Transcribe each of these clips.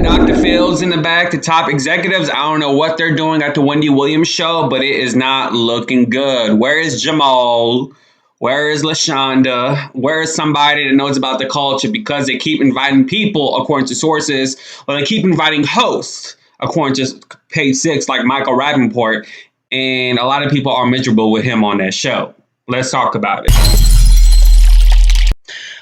got Dr. Phil's in the back, the top executives. I don't know what they're doing at the Wendy Williams Show, but it is not looking good. Where is Jamal? Where is LaShonda? Where is somebody that knows about the culture? Because they keep inviting people, according to sources, or they keep inviting hosts, according to Page 6, like Michael Rapaport. And a lot of people are miserable with him on that show. Let's talk about it.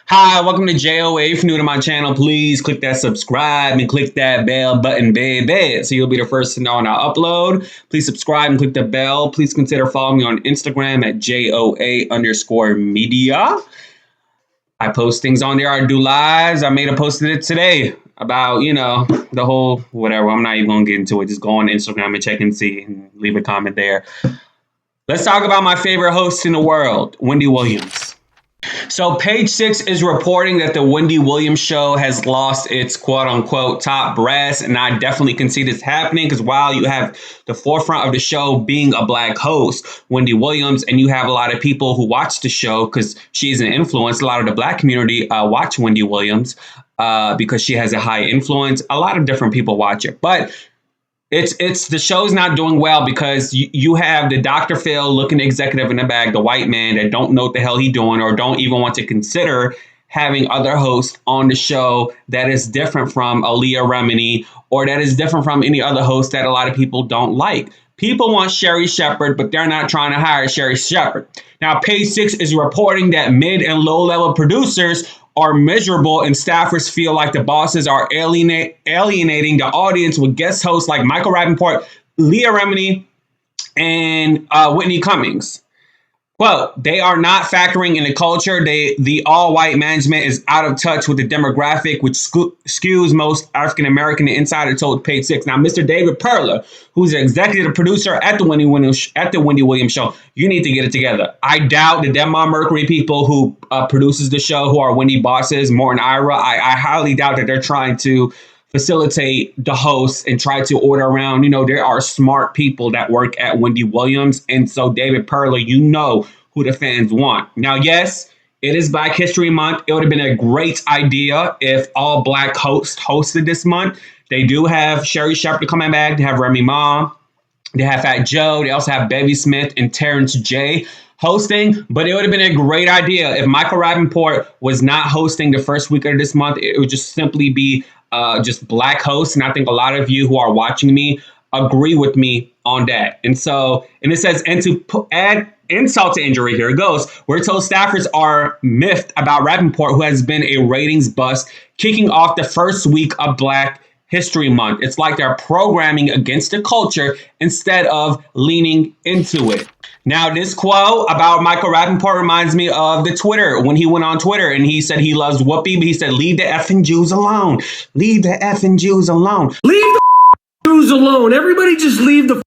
Hi, welcome to JOA. If you're new to my channel, please click that subscribe and click that bell button, baby, so you'll be the first to know when I upload. Please subscribe and click the bell. Please consider following me on Instagram at JOA_media. I post things on there. I do lives. I made a post of it today about, the whole whatever. I'm not even going to get into it. Just go on Instagram and check and see and leave a comment there. Let's talk about my favorite host in the world, Wendy Williams. So Page 6 is reporting that the Wendy Williams Show has lost its quote-unquote top brass, and I definitely can see this happening because while you have the forefront of the show being a black host, Wendy Williams, and you have a lot of people who watch the show because she's an influence. A lot of the black community watch Wendy Williams because she has a high influence. A lot of different people watch it, but it's the show's not doing well because you have the Dr. Phil looking executive in the bag, the white man that don't know what the hell he's doing or don't even want to consider having other hosts on the show that is different from a Leah Remini or that is different from any other host that a lot of people don't like. People want Sherri Shepherd, but they're not trying to hire Sherri Shepherd. Now, Page 6 is reporting that mid and low level producers are miserable and staffers feel like the bosses are alienating the audience with guest hosts like Michael Rapaport, Leah Remini, and Whitney Cummings. Well, they are not factoring in the culture. The all-white management is out of touch with the demographic, which skews most African-American. The insider told Page 6. Now, Mr. David Perla, who's the executive producer at the Wendy Williams Show, you need to get it together. I doubt the Denmark Mercury people who produces the show, who are Wendy bosses, Morton Ira, I highly doubt that they're trying to facilitate the hosts and try to order around. There are smart people that work at Wendy Williams. And so David Perla, who the fans want. Now, yes, it is Black History Month. It would have been a great idea if all black hosts hosted this month. They do have Sherri Shepherd coming back. They have Remy Ma. They have Fat Joe. They also have Bevy Smith and Terrence J hosting. But it would have been a great idea if Michael Rapaport was not hosting the first week of this month. It would just simply be just black hosts. And I think a lot of you who are watching me agree with me on that. And it says, and to add insult to injury, here it goes. We're told staffers are miffed about Rapaport, who has been a ratings bust, kicking off the first week of Black History Month. It's like they're programming against the culture instead of leaning into it. Now, this quote about Michael Rapaport reminds me of the Twitter, when he went on Twitter and he said he loves Whoopi, but he said, leave the effing Jews alone. Leave the effing Jews alone. Leave the Jews alone. Everybody just leave the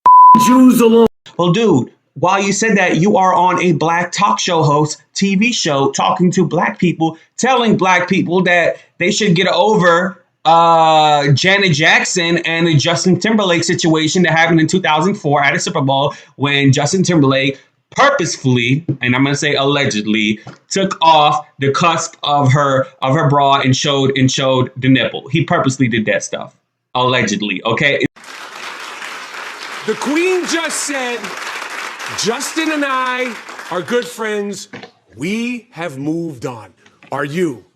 Jews alone. Well, dude, while you said that, you are on a black talk show host TV show talking to black people, telling black people that they should get over Janet Jackson and the Justin Timberlake situation that happened in 2004 at a Super Bowl when Justin Timberlake purposefully, and I'm going to say allegedly, took off the cusp of her bra and showed the nipple. He purposely did that stuff. Allegedly, okay? The Queen just said, Justin and I are good friends. We have moved on. Are you?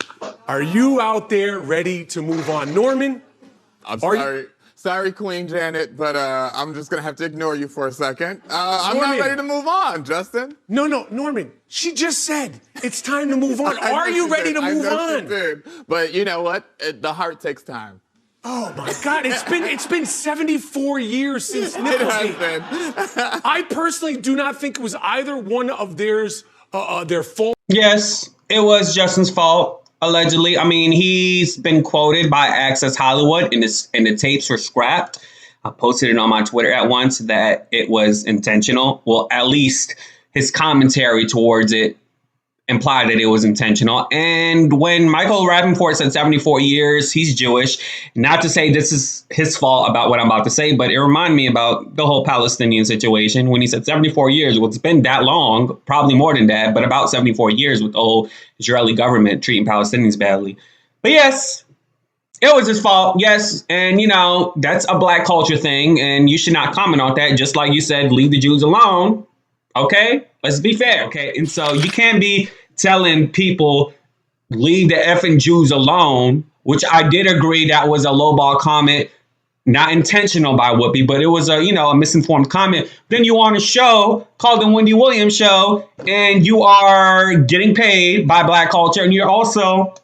Are you out there ready to move on? Norman? I'm sorry. Sorry, Queen Janet, but I'm just going to have to ignore you for a second. I'm not ready to move on, Justin. No, Norman. She just said it's time to move on. Are you ready to move on? She did. But you know what? The heart takes time. Oh my God! It's been 74 years since Nipplegate. It has been. I personally do not think it was either one of their fault. Yes, it was Justin's fault. Allegedly. I mean, he's been quoted by Access Hollywood and the tapes were scrapped. I posted it on my Twitter at once that it was intentional. Well, at least his commentary towards it implied that it was intentional. And when Michael Rapaport said 74 years, he's Jewish. Not to say this is his fault about what I'm about to say, but it reminded me about the whole Palestinian situation when he said 74 years. Well, it's been that long, probably more than that, but about 74 years with the whole Israeli government treating Palestinians badly. But yes, It was his fault, yes. And, that's a black culture thing. And you should not comment on that. Just like you said, leave the Jews alone. Okay? Let's be fair. Okay? And so you can't be telling people, leave the effing Jews alone, which I did agree that was a lowball comment, not intentional by Whoopi, but it was a misinformed comment. Then you on a show called the Wendy Williams Show, and you are getting paid by black culture, and you're also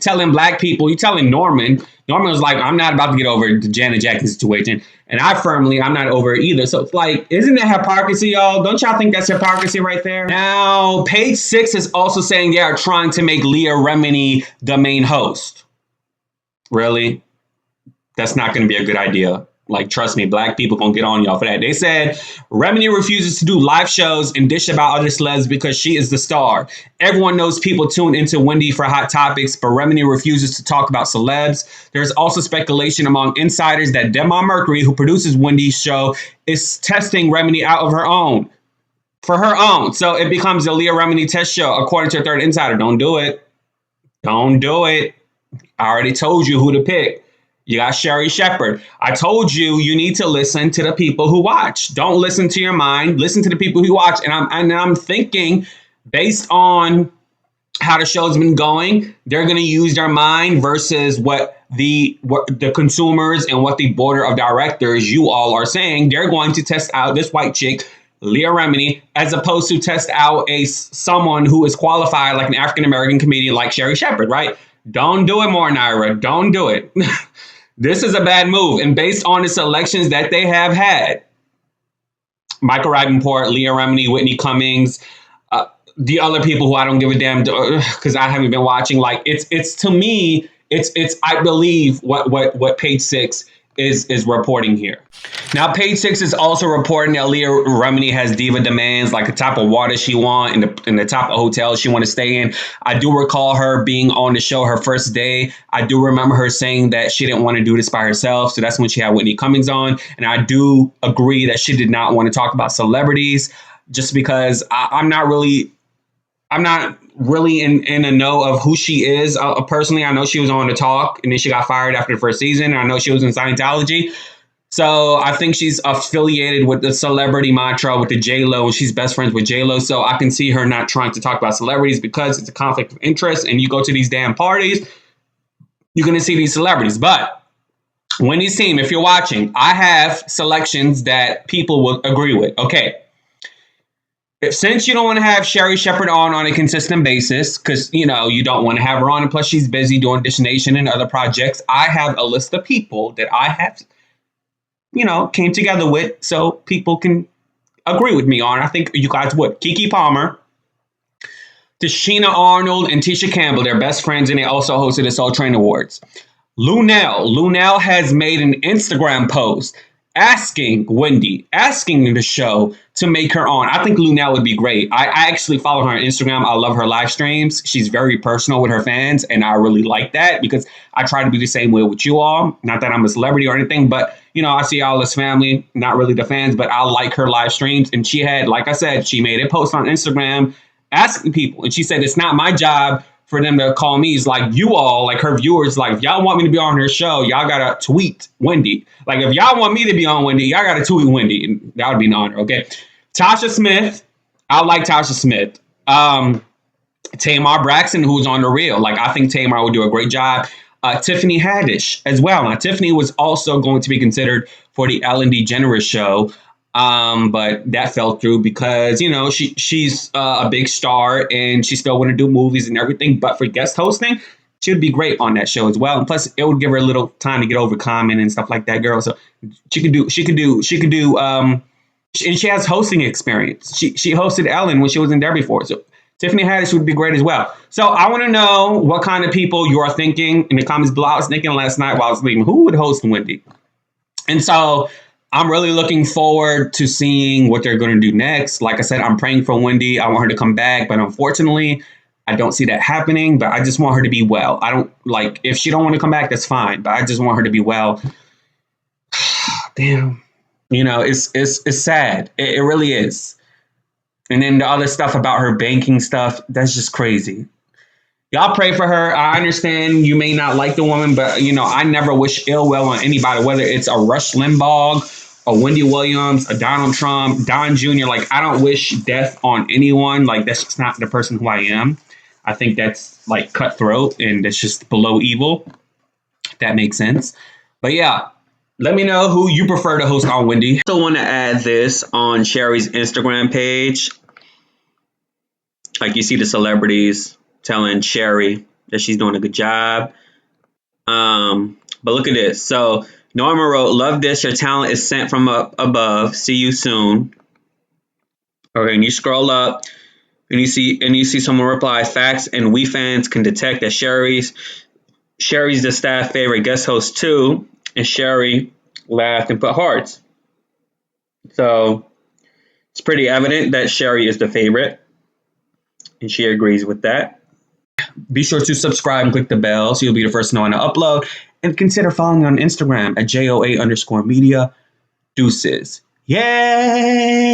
telling black people, you're telling Norman was like, I'm not about to get over the Janet Jackson situation. And I'm not over it either. So it's like, isn't that hypocrisy, y'all? Don't y'all think that's hypocrisy right there? Now, Page Six is also saying they are trying to make Leah Remini the main host. Really? That's not going to be a good idea. Like, trust me, black people gonna get on y'all for that. They said Remini refuses to do live shows and dish about other celebs because she is the star. Everyone knows people tune into Wendy for hot topics, but Remini refuses to talk about celebs. There's also speculation among insiders that Demar Mercury, who produces Wendy's show, is testing Remini out of her own. For her own. So it becomes a Leah Remini test show, according to a third insider. Don't do it. Don't do it. I already told you who to pick. You got Sherry Shepherd. I told you need to listen to the people who watch. Don't listen to your mind. Listen to the people who watch. And I'm thinking, based on how the show's been going, they're going to use their mind versus what the consumers and what the board of directors, you all, are saying. They're going to test out this white chick, Leah Remini, as opposed to test out someone who is qualified, like an African American comedian like Sherry Shepherd, right? Don't do it more, Naira. Don't do it. This is a bad move. And based on the selections that they have had, Michael Rapaport, Leah Remini, Whitney Cummings, the other people who I don't give a damn because I haven't been watching. Like, it's to me, it's I believe what Page Six is reporting here. Now, Page Six is also reporting that Leah Remini has diva demands, like the type of water she want and the type of hotel she want to stay in. I do recall her being on the show her first day. I do remember her saying that she didn't want to do this by herself. So that's when she had Whitney Cummings on. And I do agree that she did not want to talk about celebrities, just because I'm not really in a know of who she is. Personally, I know she was on The Talk, and then she got fired after the first season. And I know she was in Scientology. So I think she's affiliated with the celebrity mantra with the J-Lo, and she's best friends with J-Lo. So I can see her not trying to talk about celebrities because it's a conflict of interest. And you go to these damn parties, you're going to see these celebrities. But Wendy's team, if you're watching, I have selections that people will agree with. Okay. Since you don't want to have Sherry Shepherd on a consistent basis, because, you don't want to have her on, and plus she's busy doing Dish Nation and other projects, I have a list of people that I have, came together with so people can agree with me on. I think you guys would. Keke Palmer, Tashina Arnold, and Tisha Campbell, they're best friends, and they also hosted the Soul Train Awards. Lunel has made an Instagram post asking the show to make her on. I think Lunel would be great. I actually follow her on Instagram. I love her live streams. She's very personal with her fans, and I really like that because I try to be the same way with you all. Not that I'm a celebrity or anything, but, I see all this family, not really the fans, but I like her live streams. And she had, like I said, she made a post on Instagram asking people, and she said, it's not my job for them to call me. It's like, you all, like her viewers, like, if y'all want me to be on her show, y'all gotta tweet Wendy. Like, if y'all want me to be on Wendy, y'all gotta tweet Wendy, and that would be an honor. Okay. Tasha Smith, I like Tasha Smith. Tamar Braxton, who's on The Real. Like, I think Tamar would do a great job. Tiffany Haddish as well. Now, Tiffany was also going to be considered for the Ellen DeGeneres show. But that fell through because, she's a big star and she still want to do movies and everything. But for guest hosting, she would be great on that show as well. And plus, it would give her a little time to get over Common and stuff like that, girl. So she could do, and she has hosting experience. She hosted Ellen when she was in there before. So Tiffany Haddish would be great as well. So I want to know what kind of people you are thinking in the comments below. I was thinking last night while I was sleeping, who would host Wendy? And so I'm really looking forward to seeing what they're going to do next. Like I said, I'm praying for Wendy. I want her to come back, but unfortunately, I don't see that happening. But I just want her to be well. I don't like, if she don't want to come back, that's fine. But I just want her to be well. Damn, it's sad. It really is. And then the other stuff about her banking stuff, that's just crazy. Y'all pray for her. I understand you may not like the woman, but I never wish ill will on anybody, whether it's a Rush Limbaugh, a Wendy Williams, a Donald Trump, Don Jr. Like, I don't wish death on anyone. Like, that's just not the person who I am. I think that's like cutthroat and that's just below evil. If that makes sense. But yeah, let me know who you prefer to host on Wendy. I also want to add this on Sherry's Instagram page. Like, you see the celebrities telling Sherry that she's doing a good job. But look at this. So Norma wrote, "Love this. Your talent is sent from up above. See you soon." Okay, and you scroll up and you see someone reply, "Facts, and we fans can detect that Sherry's the staff favorite guest host too." And Sherry laughed and put hearts. So it's pretty evident that Sherry is the favorite, and she agrees with that. Be sure to subscribe and click the bell so you'll be the first to know when I upload. And consider following me on Instagram at JOA_media. Deuces. Yay!